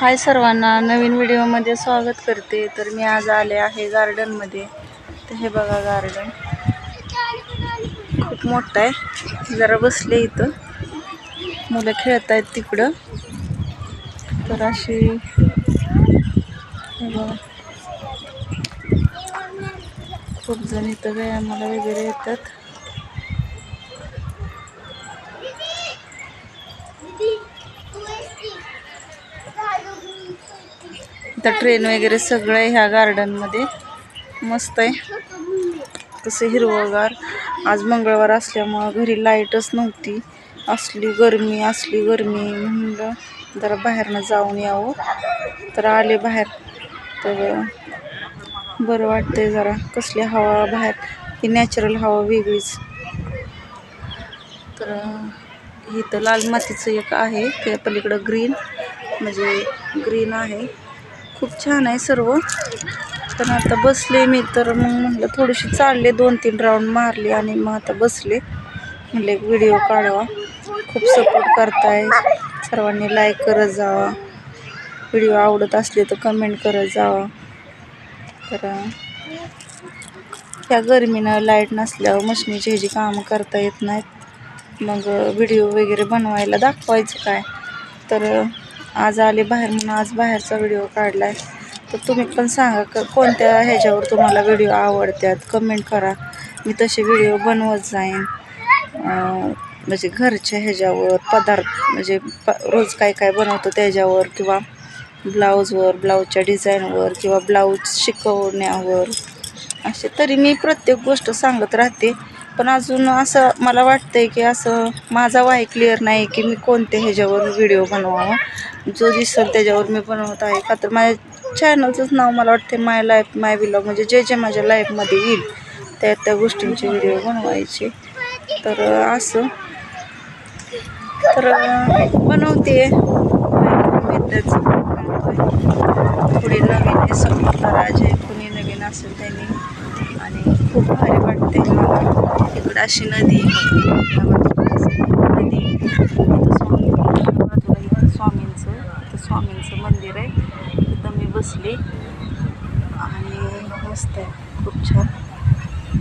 हाय सर्वांना, नवीन व्हिडिओमध्ये स्वागत करते। तर मी आज आले आहे गार्डनमध्ये। तर हे बघा, गार्डन खूप मोठं आहे। जरा बसले इथं, मुलं खेळत आहेत तिकडं। तर अशी खूप जण इथं व्यायामाला वगैरे येतात। तर ट्रेन वगैरे सगळं आहे ह्या गार्डनमध्ये, मस्त आहे। कसं हिरवगार। आज मंगळवार असल्यामुळं घरी लाईटच नव्हती। असली गरमी म्हणलं जरा बाहेरनं जाऊन यावं। तर आले बाहेर, तर बरं वाटतंय जरा। कसली हवा बाहेर, ही नॅचरल हवा वेगळीच। तर इथं लाल मातीचं एक आहे, त्या पलीकडं ग्रीन आहे। खूप छान आहे सर्व। पण आता बसले मी, तर मग म्हटलं थोडीशी चालले, 2-3 राऊंड मारले आणि मग आता बसले। म्हटलं एक व्हिडिओ काढावा। खूप सपोर्ट करताय सर्वांनी, लाईक करत जावा। व्हिडिओ आवडत असले तर कमेंट करत जावा। तर ह्या गरमीनं लाईट नसल्यावर मशनीची ह्याची कामं करता येत नाहीत। मग व्हिडिओ वगैरे बनवायला दाखवायचं काय। तर आज आले बाहेर म्हणून आज बाहेरचा व्हिडिओ काढलाय। तर तुम्ही पण सांगा कोणत्या ह्याच्यावर तुम्हाला व्हिडिओ आवडतात, कमेंट करा। मी तसे व्हिडिओ बनवत जाईन। म्हणजे घरच्या ह्याच्यावर पदार्थ, म्हणजे रोज काय काय बनवतो त्याच्यावर, किंवा ब्लाऊजवर, ब्लाऊजच्या डिझाईनवर, किंवा ब्लाऊज शिकवण्यावर। असे तरी मी प्रत्येक गोष्ट सांगत राहते। पण अजून असं मला वाटतंय की असं माझा वाय क्लिअर नाही की मी कोणत्या ह्याच्यावर व्हिडिओ बनवावा। जो दिसेल त्याच्यावर मी बनवत आहे। का तर माझ्या चॅनलचंच नाव मला वाटते माय लाईफ माय व्लॉग, म्हणजे जे माझ्या लाईफमध्ये येईल त्या गोष्टींचे व्हिडिओ बनवायचे। तर असं तर बनवते, थोडी नवीन सपोर्ट करा, जे कोणी नवीन असेल त्यांनी। आणि खूप भारी वाटते मला। इकडं अशी नदी, स्वामींचं मंदिर आहे, तिथं मी बसली आणि मस्त आहे, खूप छान।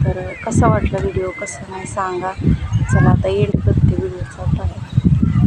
तर कसा वाटला व्हिडिओ, कसा नाही सांगा। चला आता एंड करते व्हिडिओचा।